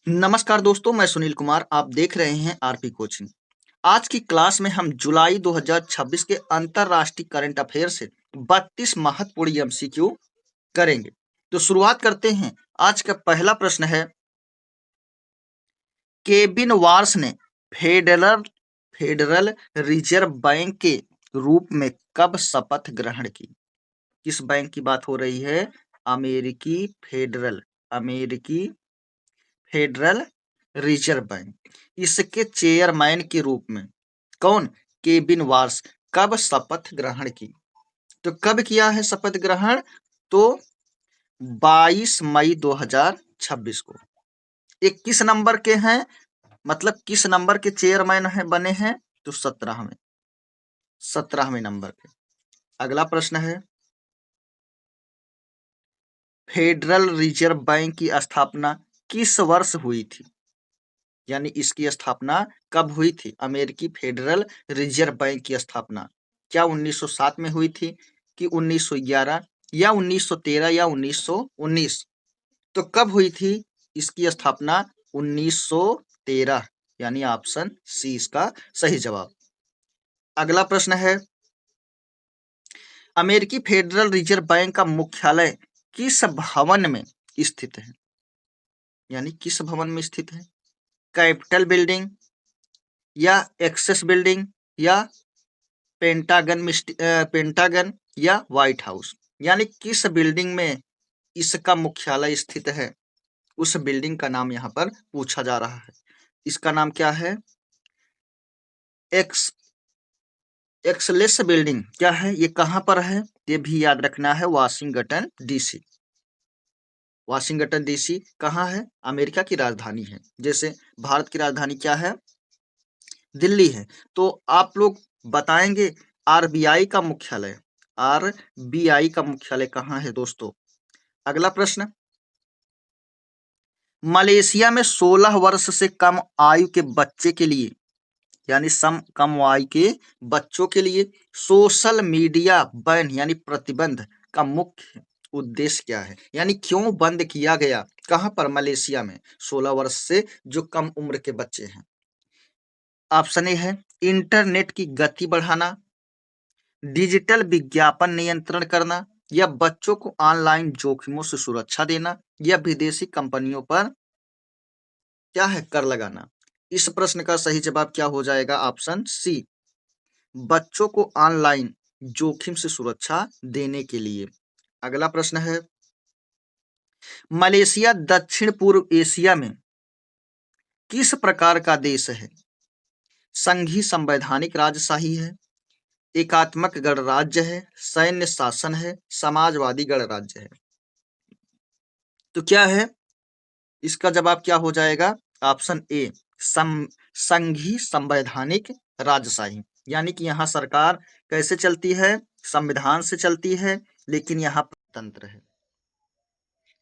नमस्कार दोस्तों, मैं सुनील कुमार। आप देख रहे हैं आरपी कोचिंग। आज की क्लास में हम जुलाई 2026 के अंतरराष्ट्रीय करंट अफेयर से 32 महत्वपूर्ण एमसीक्यू करेंगे। तो शुरुआत करते हैं। आज का पहला प्रश्न है, केविन वार्स ने फेडरल फेडरल रिजर्व बैंक के रूप में कब शपथ ग्रहण की? किस बैंक की बात हो रही है? अमेरिकी फेडरल रिजर्व बैंक। इसके चेयरमैन के रूप में कौन? Kevin wars. कब शपथ ग्रहण की? तो कब किया है शपथ ग्रहण? तो 22 मई 2026 को। ये किस नंबर के हैं, मतलब किस नंबर के चेयरमैन बने हैं? तो 17वें नंबर पे। अगला प्रश्न है, फेडरल रिजर्व बैंक की स्थापना किस वर्ष हुई थी? यानी इसकी स्थापना कब हुई थी? अमेरिकी फेडरल रिजर्व बैंक की स्थापना क्या 1907 में हुई थी कि 1911 या 1913 या 1919? तो कब हुई थी इसकी स्थापना? 1913, यानी ऑप्शन सी इसका सही जवाब। अगला प्रश्न है, अमेरिकी फेडरल रिजर्व बैंक का मुख्यालय किस भवन में स्थित है? यानी किस भवन में स्थित है? कैपिटल बिल्डिंग या एक्सेस बिल्डिंग या पेंटागन या व्हाइट हाउस? यानी किस बिल्डिंग में इसका मुख्यालय स्थित है? उस बिल्डिंग का नाम यहाँ पर पूछा जा रहा है। इसका नाम क्या है? X XLS building. क्या है ये? कहाँ पर है? ये भी याद रखना है, वाशिंगटन डीसी। वाशिंगटन डीसी कहाँ है? अमेरिका की राजधानी है। जैसे भारत की राजधानी क्या है? दिल्ली है। तो आप लोग बताएंगे आरबीआई का मुख्यालय, आरबीआई का मुख्यालय कहाँ है दोस्तों? अगला प्रश्न, मलेशिया में 16 वर्ष से कम आयु के बच्चे के लिए, यानी कम आयु के बच्चों के लिए सोशल मीडिया बैन यानी प्रतिबंध का मुख्य उद्देश्य क्या है? यानी क्यों बंद किया गया? कहाँ पर? मलेशिया में 16 वर्ष से जो कम उम्र के बच्चे हैं। ऑप्शन ए है इंटरनेट की गति बढ़ाना, डिजिटल विज्ञापन नियंत्रण करना, या बच्चों को ऑनलाइन जोखिमों से सुरक्षा देना, या विदेशी कंपनियों पर क्या है? कर लगाना। इस प्रश्न का सही जवाब क्या हो जाएगा? ऑप्शन सी, बच्चों को ऑनलाइन जोखिम से सुरक्षा देने के लिए। अगला प्रश्न है, मलेशिया दक्षिण पूर्व एशिया में किस प्रकार का देश है? संघीय संवैधानिक राजशाही है, एकात्मक गणराज्य है, सैन्य शासन है, समाजवादी गणराज्य है? तो क्या है इसका जवाब? क्या हो जाएगा? ऑप्शन ए, संघीय संवैधानिक राजशाही। यानी कि यहाँ सरकार कैसे चलती है? संविधान से चलती है, लेकिन यहाँ पर तंत्र है,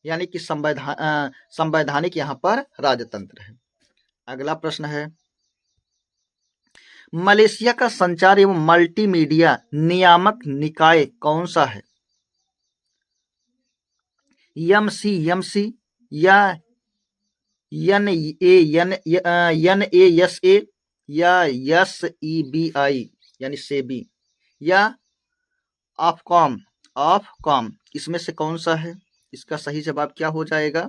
यानी कि संवैधानिक यहाँ पर राजतंत्र है। अगला प्रश्न है, मलेशिया का संचार एवं मल्टीमीडिया नियामक निकाय कौन सा है? एमसी या NASA या SEBI यानी सेबी या ऑफकॉम, इसमें से कौन सा है? इसका सही जवाब क्या हो जाएगा?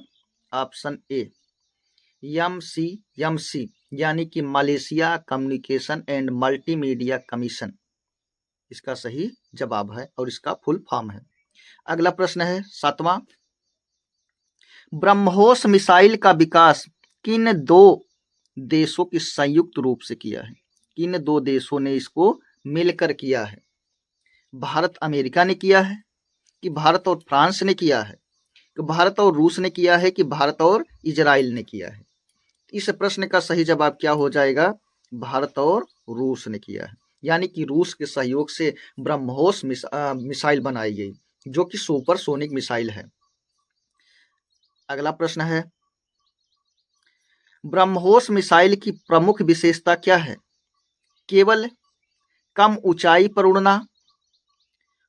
ऑप्शन ए, एमसी यानी कि Malaysia communication and multimedia commission इसका सही जवाब है और इसका फुल फॉर्म है। अगला प्रश्न है 7वां, ब्रह्मोस मिसाइल का विकास किन दो देशों की संयुक्त रूप से किया है? किन दो देशों ने इसको मिलकर किया है? भारत अमेरिका ने किया है कि भारत और फ्रांस ने किया है, कि भारत और रूस ने किया है, कि भारत और इजराइल ने किया है? इस प्रश्न का सही जवाब क्या हो जाएगा? भारत और रूस ने किया है। यानी कि रूस के सहयोग से ब्रह्मोस मिसाइल बनाई गई, जो कि सुपरसोनिक मिसाइल है। अगला प्रश्न है, ब्रह्मोस मिसाइल की प्रमुख विशेषता क्या है? केवल कम ऊंचाई पर उड़ना,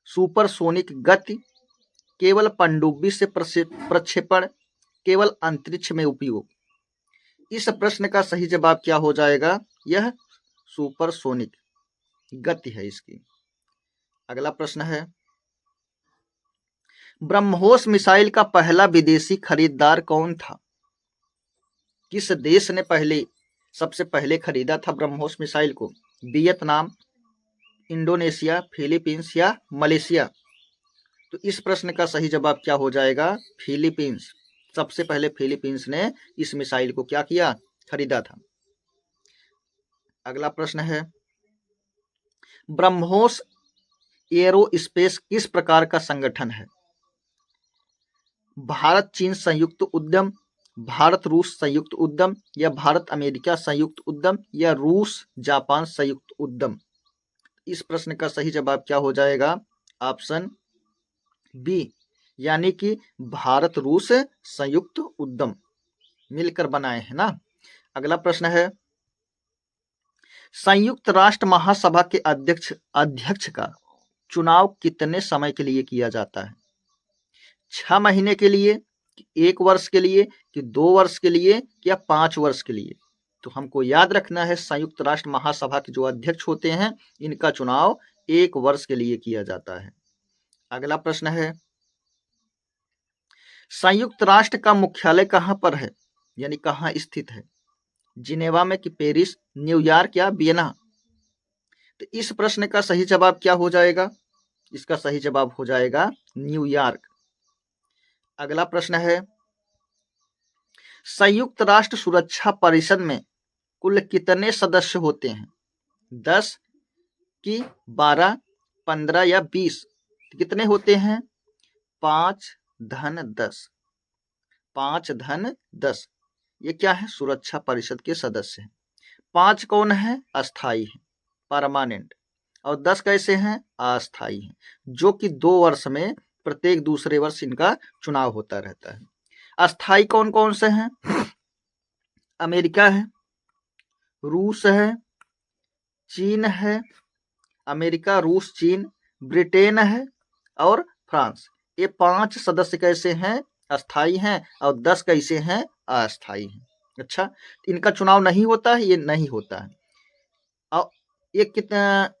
सुपरसोनिक गति, केवल पनडुब्बी से प्रक्षेपण, केवल अंतरिक्ष में उपयोग? इस प्रश्न का सही जवाब क्या हो जाएगा? यह सुपरसोनिक गति है इसकी। अगला प्रश्न है, ब्रह्मोस मिसाइल का पहला विदेशी खरीदार कौन था? किस देश ने सबसे पहले खरीदा था ब्रह्मोस मिसाइल को? वियतनाम, इंडोनेशिया, फिलीपींस या मलेशिया? तो इस प्रश्न का सही जवाब क्या हो जाएगा? फिलीपींस। सबसे पहले फिलीपींस ने इस मिसाइल को क्या किया? खरीदा था। अगला प्रश्न है, ब्रह्मोस एरोस्पेस किस प्रकार का संगठन है? भारत चीन संयुक्त उद्यम, भारत रूस संयुक्त उद्यम या भारत अमेरिका संयुक्त उद्यम या रूस जापान संयुक्त उद्यम? इस प्रश्न का सही जवाब क्या हो जाएगा? ऑप्शन बी, यानी कि भारत रूस संयुक्त उद्यम मिलकर बनाए हैं ना। अगला प्रश्न है, संयुक्त राष्ट्र महासभा के अध्यक्ष का चुनाव कितने समय के लिए किया जाता है? 6 महीने के लिए, 1 वर्ष के लिए, कि 2 वर्ष के लिए या 5 वर्ष के लिए? तो हमको याद रखना है, संयुक्त राष्ट्र महासभा के जो अध्यक्ष होते हैं इनका चुनाव 1 वर्ष के लिए किया जाता है। अगला प्रश्न है, संयुक्त राष्ट्र का मुख्यालय कहाँ पर है, यानी कहाँ स्थित है? जिनेवा में कि पेरिस, न्यूयॉर्क या वियना? तो इस प्रश्न का सही जवाब क्या हो जाएगा? इसका सही जवाब हो जाएगा न्यूयॉर्क। अगला प्रश्न है, संयुक्त राष्ट्र सुरक्षा परिषद में कुल कितने सदस्य होते हैं? 10 कि 12, 15 या 20? कितने होते हैं? 5 धन 10। 5 धन 10 ये क्या है? सुरक्षा परिषद के सदस्य हैं। 5 कौन है? अस्थाई है, परमानेंट। और 10 कैसे हैं? अस्थाई हैं, जो कि 2 वर्ष में प्रत्येक दूसरे वर्ष इनका चुनाव होता रहता है। अस्थाई कौन कौन से हैं? अमेरिका है, रूस है, चीन है, अमेरिका, रूस, चीन, ब्रिटेन है और फ्रांस। ये 5 सदस्य कैसे हैं? अस्थाई हैं। और 10 कैसे हैं? अस्थाई हैं। अच्छा, इनका चुनाव नहीं होता है? ये नहीं होता है। और ये कितना,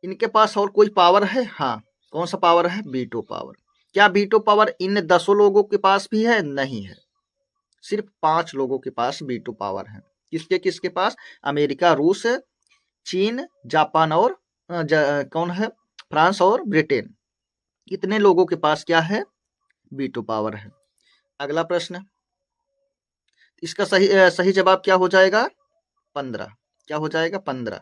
इनके पास और कोई पावर है? हाँ, कौन सा पावर है? Veto power. क्या वीटो पावर इन 10 लोगों के पास भी है? नहीं है, सिर्फ 5 लोगों के पास वीटो पावर है। किसके किसके पास? अमेरिका, रूस, चीन, जापान और कौन है? फ्रांस और ब्रिटेन। इतने लोगों के पास क्या है? वीटो पावर है। अगला प्रश्न, इसका सही जवाब क्या हो जाएगा? 15। क्या हो जाएगा? 15।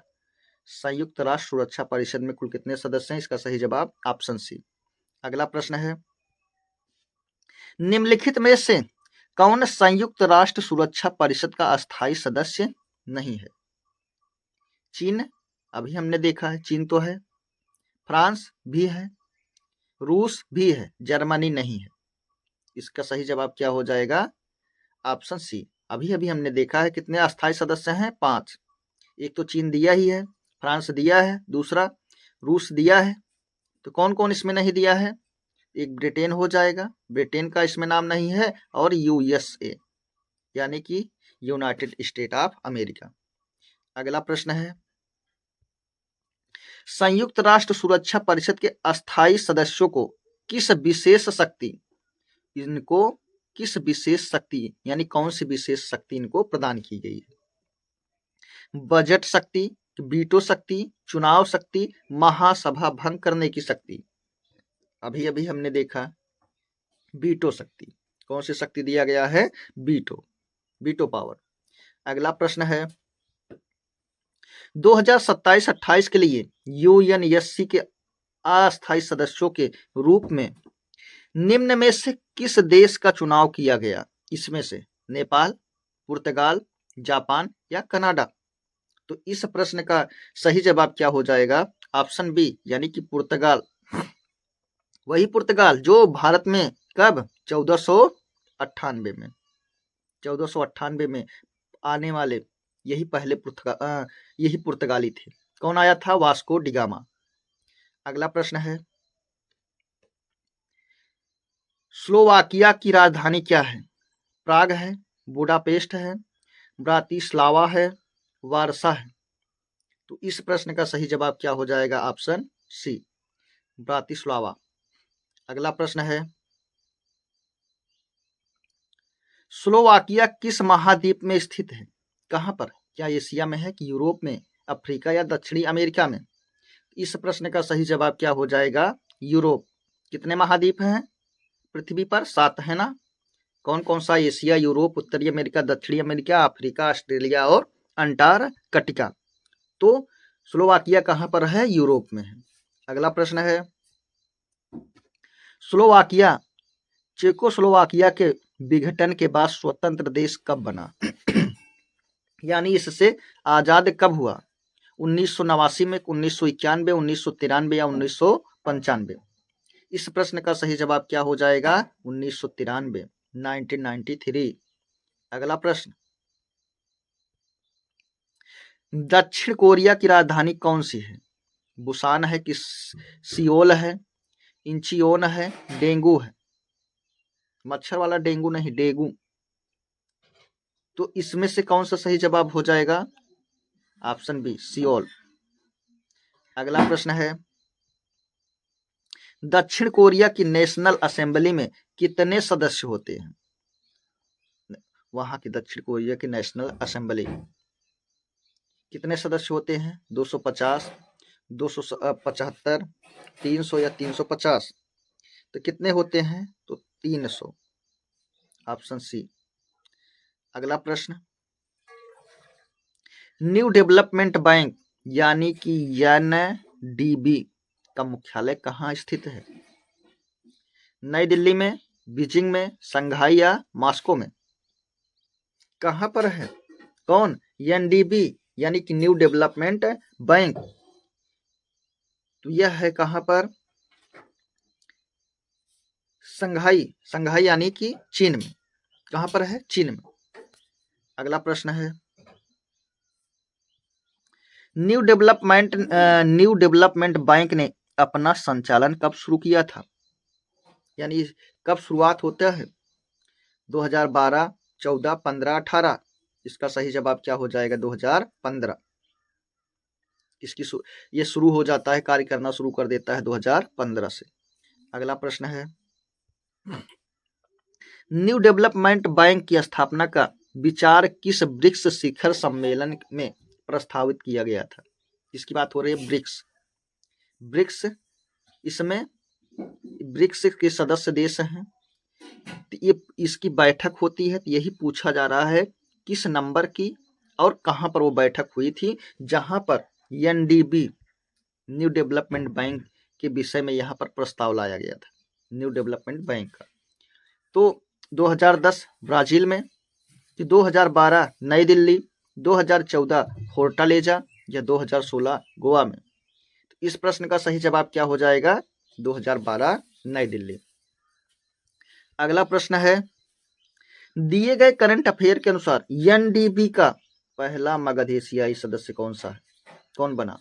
संयुक्त राष्ट्र सुरक्षा परिषद में कुल कितने सदस्य हैं? इसका सही जवाब ऑप्शन सी। अगला प्रश्न है, निम्नलिखित में से कौन संयुक्त राष्ट्र सुरक्षा परिषद का अस्थायी सदस्य नहीं है? चीन, अभी हमने देखा है, चीन तो है। फ्रांस भी है, रूस भी है, जर्मनी नहीं है। इसका सही जवाब क्या हो जाएगा? Option C. अभी अभी हमने देखा है कितने अस्थायी सदस्य हैं? 5। एक तो चीन दिया ही है, फ्रांस दिया है, दूसरा रूस दिया है। तो कौन कौन इसमें नहीं दिया है? एक ब्रिटेन हो जाएगा, ब्रिटेन का इसमें नाम नहीं है, और यूएसए यानी कि यूनाइटेड स्टेट ऑफ अमेरिका। अगला प्रश्न है, संयुक्त राष्ट्र सुरक्षा परिषद के अस्थायी सदस्यों को किस विशेष शक्ति यानी कौन सी विशेष शक्ति इनको प्रदान की गई है? बजट शक्ति, वीटो शक्ति, चुनाव शक्ति, महासभा भंग करने की शक्ति? अभी अभी हमने देखा वीटो शक्ति। कौन सी शक्ति दिया गया है? Veto power. अगला प्रश्न है, 2027-28 के लिए यूएनएससी के अस्थायी सदस्यों के रूप में निम्न में से किस देश का चुनाव किया गया? इसमें से नेपाल, पुर्तगाल, जापान या कनाडा? तो इस प्रश्न का सही जवाब क्या हो जाएगा? ऑप्शन बी, यानी कि पुर्तगाल। वही पुर्तगाल जो भारत में कब? 1498 में आने वाले यही पहले पुर्तगाली थे। कौन आया था? Vasco da Gama. अगला प्रश्न है, स्लोवाकिया की राजधानी क्या है? प्राग है, बुडापेस्ट है, ब्रातिस्लावा है, वारसा है। तो इस प्रश्न का सही जवाब क्या हो जाएगा? Option C, Bratislava. अगला प्रश्न है, स्लोवाकिया किस महाद्वीप में स्थित है? कहां पर? क्या एशिया में है कि यूरोप में, अफ्रीका या दक्षिणी अमेरिका में? इस प्रश्न का सही जवाब क्या हो जाएगा? यूरोप। कितने महाद्वीप हैं पृथ्वी पर? 7 है ना? कौन कौन सा? एशिया, यूरोप, उत्तरी अमेरिका, दक्षिणी अमेरिका, अफ्रीका, ऑस्ट्रेलिया और अंटार्कटिका। तो स्लोवाकिया कहां पर है? यूरोप में है। अगला प्रश्न है, स्लोवाकिया चेकोस्लोवाकिया के विघटन के बाद स्वतंत्र देश कब बना? यानी इससे आजाद कब हुआ? 1989 में, 1991, 1993 या 1995? इस प्रश्न का सही जवाब क्या हो जाएगा? 1993, 1993। अगला प्रश्न, दक्षिण कोरिया की राजधानी कौन सी है? बुसान है कि सियोल है, इंचियोन है, डेंगू है? मच्छर वाला डेंगू नहीं, डेंगू। तो इसमें से कौन सा सही जवाब हो जाएगा? Option B, Seoul. अगला प्रश्न है, दक्षिण कोरिया की नेशनल असेंबली में कितने सदस्य होते हैं? वहां की दक्षिण कोरिया की नेशनल असेंबली कितने सदस्य होते हैं? 250, 275, 300 या 350? तो कितने होते हैं? तो 300, ऑप्शन सी। अगला प्रश्न, न्यू डेवलपमेंट बैंक यानी कि एनडीबी का मुख्यालय कहाँ स्थित है? नई दिल्ली में, बीजिंग में, शंघाई या मॉस्को में? कहां पर है? कौन? एनडीबी यानी कि न्यू डेवलपमेंट बैंक। तो यह है कहां पर? शंघाई, शंघाई यानी कि चीन में। कहां पर है? चीन में। अगला प्रश्न है, न्यू डेवलपमेंट बैंक ने अपना संचालन कब शुरू किया था? यानी कब शुरुआत होता है? 2012, 14, 15, 18? इसका सही जवाब क्या हो जाएगा? 2015। इसकी ये शुरू हो जाता है, कार्य करना शुरू कर देता है 2015 से। अगला प्रश्न है, न्यू डेवलपमेंट बैंक की स्थापना का विचार किस ब्रिक्स शिखर सम्मेलन में प्रस्तावित किया गया था? इसकी बात हो रही है, ब्रिक्स। ब्रिक्स, इसमें ब्रिक्स के सदस्य देश हैं। ये इसकी बैठक होती है। यही पूछा जा रहा है किस नंबर की और कहां पर वो बैठक हुई थी, जहां पर एनडीबी न्यू डेवलपमेंट बैंक के विषय में यहाँ पर प्रस्ताव लाया गया था, न्यू डेवलपमेंट बैंक का। तो 2010 ब्राजील में, 2012 नई दिल्ली, 2014 फोर्टालेजा या 2016 गोवा में? तो इस प्रश्न का सही जवाब क्या हो जाएगा? 2012 नई दिल्ली। अगला प्रश्न है, दिए गए करंट अफेयर के अनुसार एनडीबी का पहला मगध एशियाई सदस्य कौन सा है? कौन बना?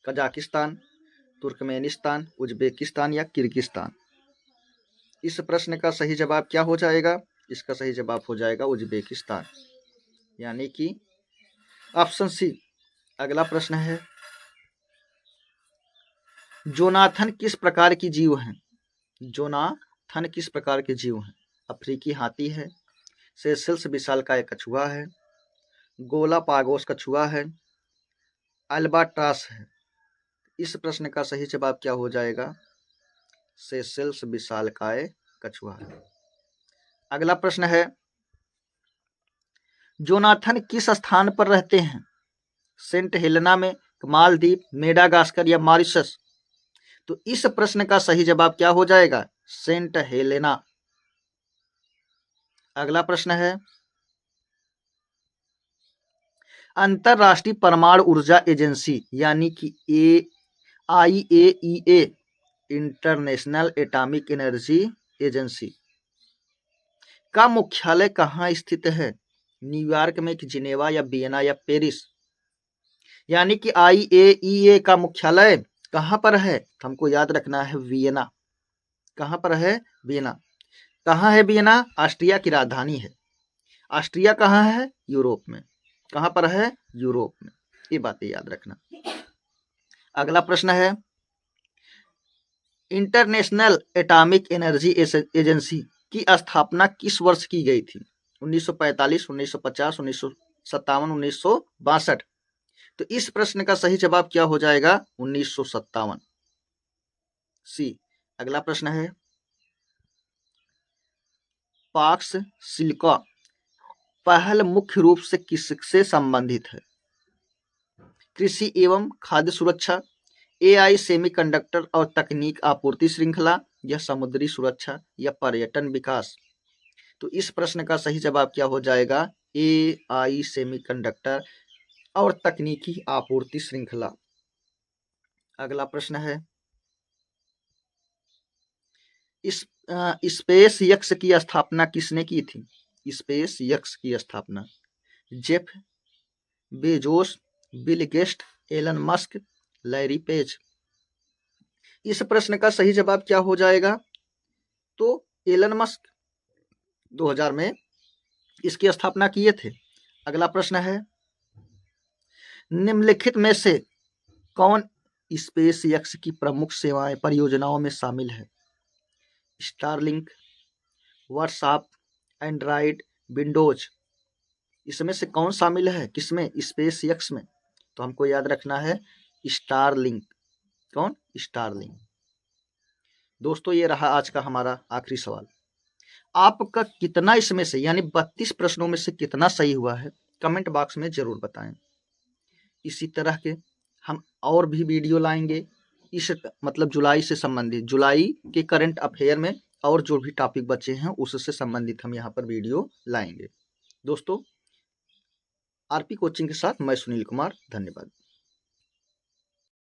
कजाकिस्तान, तुर्कमेनिस्तान, उज्बेकिस्तान या किर्गिस्तान? इस प्रश्न का सही जवाब क्या हो जाएगा? इसका सही जवाब हो जाएगा उज्बेकिस्तान, यानी कि ऑप्शन सी। अगला प्रश्न है, जोनाथन किस प्रकार की जीव हैं? जोनाथन किस प्रकार के जीव हैं? अफ्रीकी हाथी है, सेशेल्स विशालकाय कछुआ है, गोलापागोस कछुआ है, अल्बाट्रास है? इस प्रश्न का सही जवाब क्या हो जाएगा? सेशेल्स विशालकाय कछुआ है। अगला प्रश्न है, जोनाथन किस स्थान पर रहते हैं? सेंट हेलेना में, मालदीव, मेडागास्कर या मॉरिशस? तो इस प्रश्न का सही जवाब क्या हो जाएगा? Saint Helena. अगला प्रश्न है, अंतरराष्ट्रीय परमाणु ऊर्जा एजेंसी यानी कि IAEA, international atomic energy agency का मुख्यालय कहाँ स्थित है? न्यूयॉर्क में, कि जिनेवा या वियना या पेरिस? यानी कि IAEA का मुख्यालय कहाँ पर है? हमको याद रखना है, वियना। कहाँ पर है? वियना। कहाँ है वियना? ऑस्ट्रिया की राजधानी है। ऑस्ट्रिया कहाँ है? यूरोप में। कहाँ पर है? यूरोप में। ये बातें याद रखना। अगला प्रश्न है, इंटरनेशनल एटॉमिक एनर्जी एजेंसी की स्थापना किस वर्ष की गई थी? 1945, 1950, 1957, 1962। तो इस प्रश्न का सही जवाब क्या हो जाएगा? 1957। सी। अगला प्रश्न है, पाक्स सिलिका पहल मुख्य रूप से किससे संबंधित है? कृषि एवं खाद्य सुरक्षा, एआई सेमीकंडक्टर और तकनीक आपूर्ति श्रृंखला, या समुद्री सुरक्षा, या पर्यटन विकास। तो इस प्रश्न का सही जवाब क्या हो जाएगा? एआई सेमीकंडक्टर और तकनीकी आपूर्ति श्रृंखला। अगला प्रश्न है, इस स्पेस यक्स की स्थापना किसने की थी? स्पेस यक्स की स्थापना Jeff Bezos, Bill Gates, Elon Musk, Larry Page. इस प्रश्न का सही जवाब क्या हो जाएगा? तो एलन मस्क 2000 में इसकी स्थापना किए थे। अगला प्रश्न है, निम्नलिखित में से कौन स्पेस एक्स की प्रमुख सेवाएं परियोजनाओं में शामिल है? Starlink, WhatsApp, Android, Windows. इसमें से कौन शामिल है? किसमें? स्पेस एक्स में। तो हमको याद रखना है स्टारलिंक। कौन? स्टारलिंक। दोस्तों, ये रहा आज का हमारा आखिरी सवाल। आपका कितना इसमें से यानी 32 प्रश्नों में से कितना सही हुआ है, कमेंट बॉक्स में जरूर बताएं। इसी तरह के हम और भी वीडियो लाएंगे इस मतलब जुलाई से संबंधित, जुलाई के करंट अफेयर में और जो भी टॉपिक बचे हैं उससे संबंधित हम यहाँ पर वीडियो लाएंगे। दोस्तों, आरपी कोचिंग के साथ मैं सुनील कुमार, धन्यवाद।